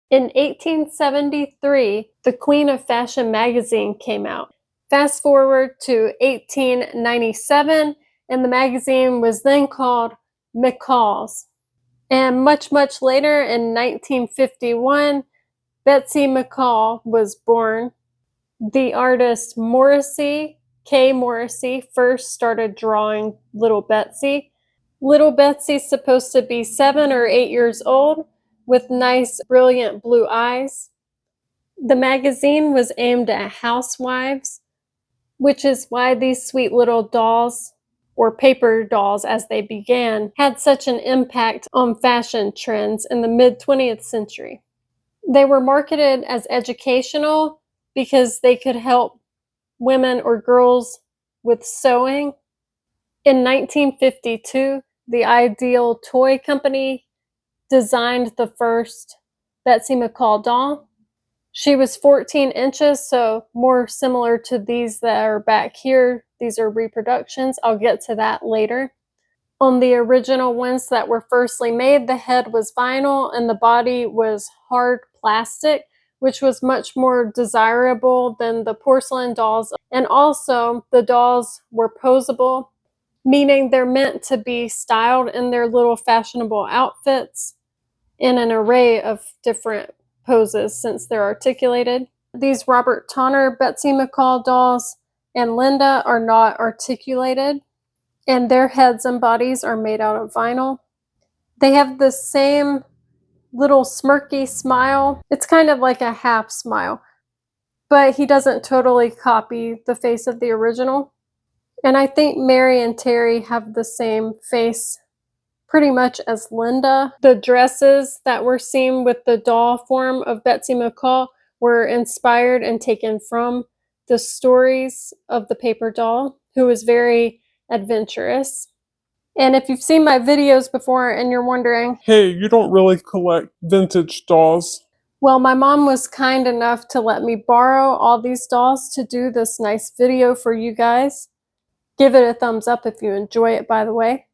In 1873, the Queen of Fashion magazine came out. Fast forward to 1897, and the magazine was then called McCall's. And much, much later, in 1951, Betsy McCall was born. The artist K. Morrissey, first started drawing Little Betsy. Little Betsy's supposed to be 7 or 8 years old with nice, brilliant blue eyes. The magazine was aimed at housewives, which is why these sweet little dolls, or paper dolls as they began, had such an impact on fashion trends in the mid-20th century. They were marketed as educational because they could help women or girls with sewing. In 1952, the Ideal Toy Company designed the first Betsy McCall doll. She was 14 inches, so more similar to these that are back here. These are reproductions. I'll get to that later. On the original ones that were firstly made, the head was vinyl and the body was hard plastic, which was much more desirable than the porcelain dolls. And also, the dolls were posable, meaning they're meant to be styled in their little fashionable outfits in an array of different poses since they're articulated. These Robert Tonner Betsy McCall dolls and Linda are not articulated, and their heads and bodies are made out of vinyl. They have the same little smirky smile. It's kind of like a half smile, but he doesn't totally copy the face of the original. And I think Mary and Terry have the same face pretty much as Linda. The dresses that were seen with the doll form of Betsy McCall were inspired and taken from the stories of the paper doll, who was very adventurous. And if you've seen my videos before and you're wondering, hey, you don't really collect vintage dolls. Well, my mom was kind enough to let me borrow all these dolls to do this nice video for you guys. Give it a thumbs up if you enjoy it, by the way.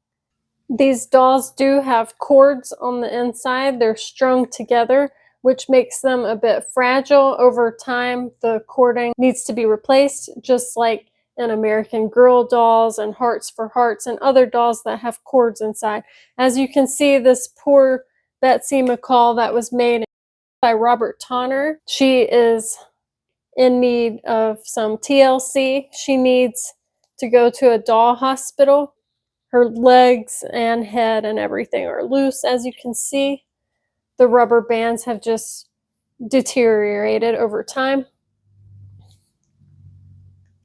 These dolls do have cords on the inside. They're strung together, which makes them a bit fragile. Over time, the cording needs to be replaced, just like in American Girl dolls and Hearts for Hearts and other dolls that have cords inside. As you can see, this poor Betsy McCall that was made by Robert Tonner, she is in need of some TLC. She needs to go to a doll hospital. Her legs and head and everything are loose, as you can see. The rubber bands have just deteriorated over time.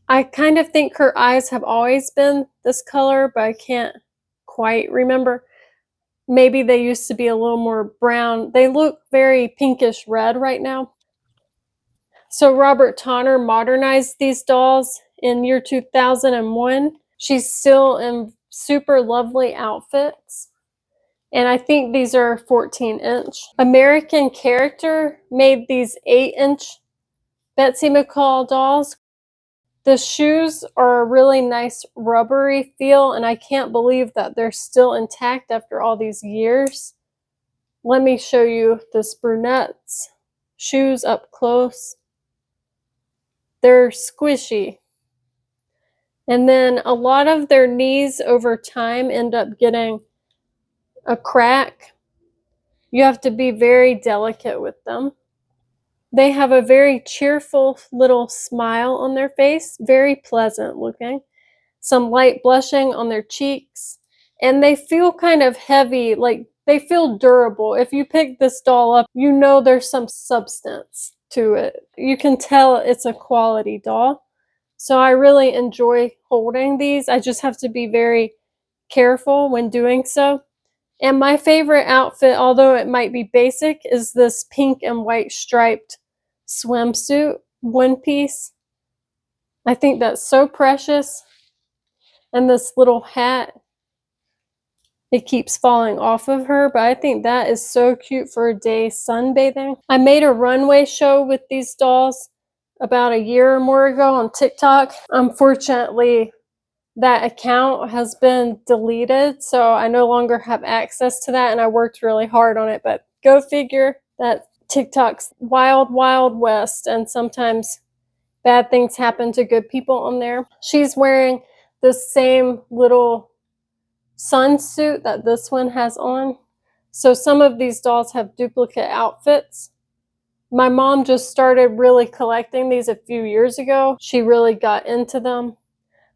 I kind of think her eyes have always been this color, but I can't quite remember. Maybe they used to be a little more brown. They look very pinkish red right now. So Robert Tonner modernized these dolls in year 2001. She's still in super lovely outfits. And I think these are 14-inch. American Character made these 8-inch Betsy McCall dolls. The shoes are a really nice rubbery feel, and I can't believe that they're still intact after all these years. Let me show you this brunette's shoes up close. They're squishy. And then a lot of their knees over time end up getting a crack. You have to be very delicate with them. They have a very cheerful little smile on their face, very pleasant looking. Some light blushing on their cheeks, and they feel kind of heavy, like they feel durable. If you pick this doll up, you know there's some substance to it. You can tell it's a quality doll. So I really enjoy holding these. I just have to be very careful when doing so. And my favorite outfit, although it might be basic, is this pink and white striped swimsuit one piece. I think that's so precious. And this little hat, it keeps falling off of her, but I think that is so cute for a day sunbathing. I made a runway show with these dolls about a year or more ago on TikTok. Unfortunately, that account has been deleted, so I no longer have access to that, and I worked really hard on it, but go figure. That TikTok's wild, wild west, and sometimes bad things happen to good people on there. She's wearing the same little sun suit that this one has on. So some of these dolls have duplicate outfits. My mom just started really collecting these a few years ago. She really got into them.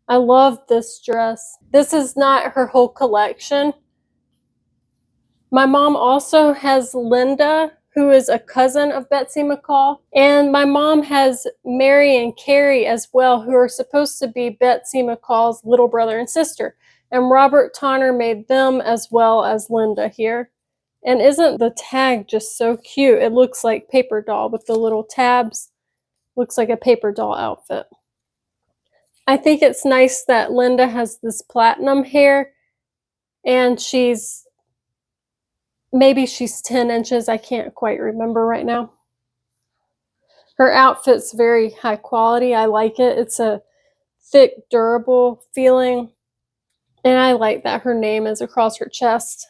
I love this dress. This is not her whole collection. My mom also has Linda, who is a cousin of Betsy McCall. And my mom has Mary and Carrie as well, who are supposed to be Betsy McCall's little brother and sister. And Robert Tonner made them as well as Linda here. And isn't the tag just so cute? It looks like paper doll with the little tabs. Looks like a paper doll outfit. I think it's nice that Linda has this platinum hair, and maybe she's 10 inches. I can't quite remember right now. Her outfit's very high quality. I like it. It's a thick, durable feeling. And I like that her name is across her chest.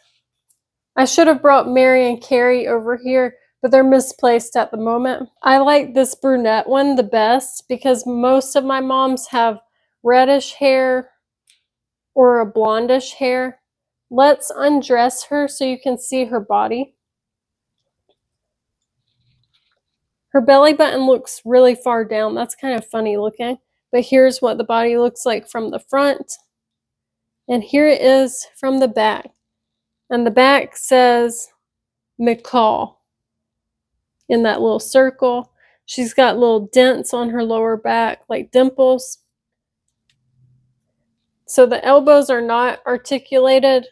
I should have brought Mary and Carrie over here, but they're misplaced at the moment. I like this brunette one the best because most of my moms have reddish hair or a blondish hair. Let's undress her so you can see her body. Her belly button looks really far down. That's kind of funny looking. But here's what the body looks like from the front. And here it is from the back. And the back says McCall in that little circle. She's got little dents on her lower back, like dimples. So the elbows are not articulated,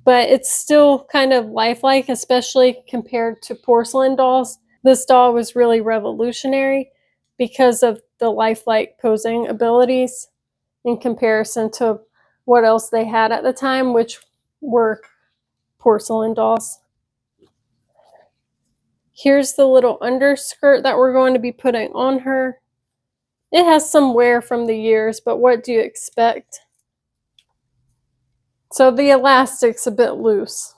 but it's still kind of lifelike, especially compared to porcelain dolls. This doll was really revolutionary because of the lifelike posing abilities in comparison to what else they had at the time, which were porcelain dolls. Here's the little underskirt that we're going to be putting on her. It has some wear from the years, but what do you expect? So the elastic's a bit loose.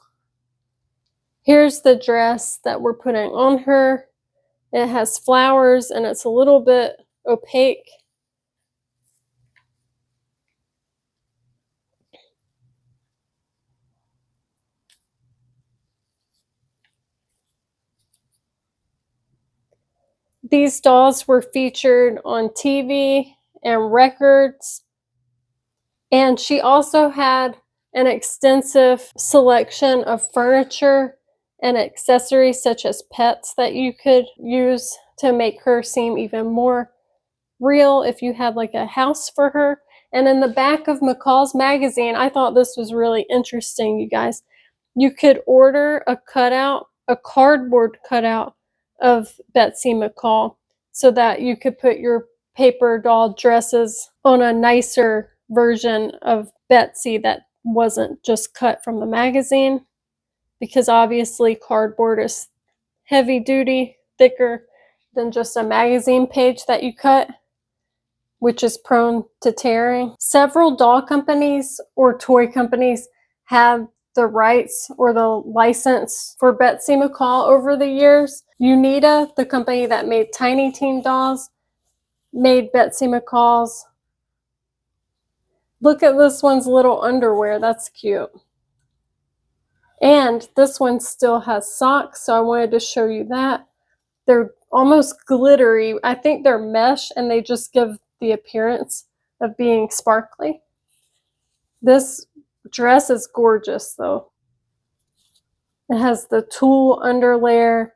Here's the dress that we're putting on her. It has flowers and it's a little bit opaque. These dolls were featured on TV and records. And she also had an extensive selection of furniture and accessories such as pets that you could use to make her seem even more real if you had like a house for her. And in the back of McCall's magazine, I thought this was really interesting, you guys. You could order a cutout, a cardboard cutout of Betsy McCall so that you could put your paper doll dresses on a nicer version of Betsy that wasn't just cut from the magazine, because obviously cardboard is heavy duty, thicker than just a magazine page that you cut, which is prone to tearing. Several doll companies or toy companies have the rights or the license for Betsy McCall over the years. Unita, the company that made Tiny Teen dolls, made Betsy McCall's. Look at this one's little underwear. That's cute. And this one still has socks, so I wanted to show you that. They're almost glittery. I think they're mesh, and they just give the appearance of being sparkly. This dress is gorgeous, though. It has the tulle underlayer,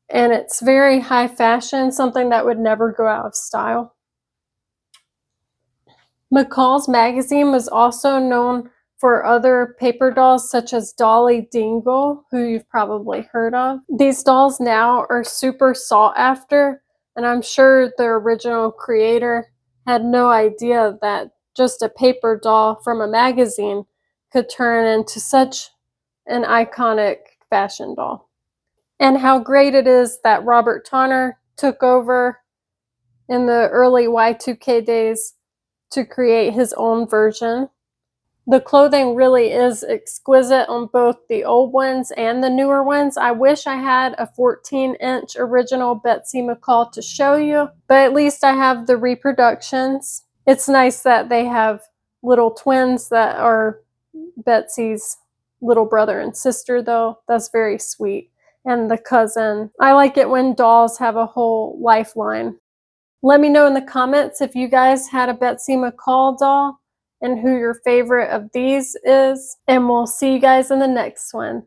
and it's very high fashion, something that would never go out of style. McCall's magazine was also known for other paper dolls such as Dolly Dingle, who you've probably heard of. These dolls now are super sought after, and I'm sure their original creator had no idea that just a paper doll from a magazine could turn into such an iconic fashion doll. And how great it is that Robert Tonner took over in the early Y2K days to create his own version. The clothing really is exquisite on both the old ones and the newer ones. I wish I had a 14-inch original Betsy McCall to show you, but at least I have the reproductions. It's nice that they have little twins that are Betsy's little brother and sister, though. That's very sweet. And the cousin. I like it when dolls have a whole lifeline. Let me know in the comments if you guys had a Betsy McCall doll and who your favorite of these is. And we'll see you guys in the next one.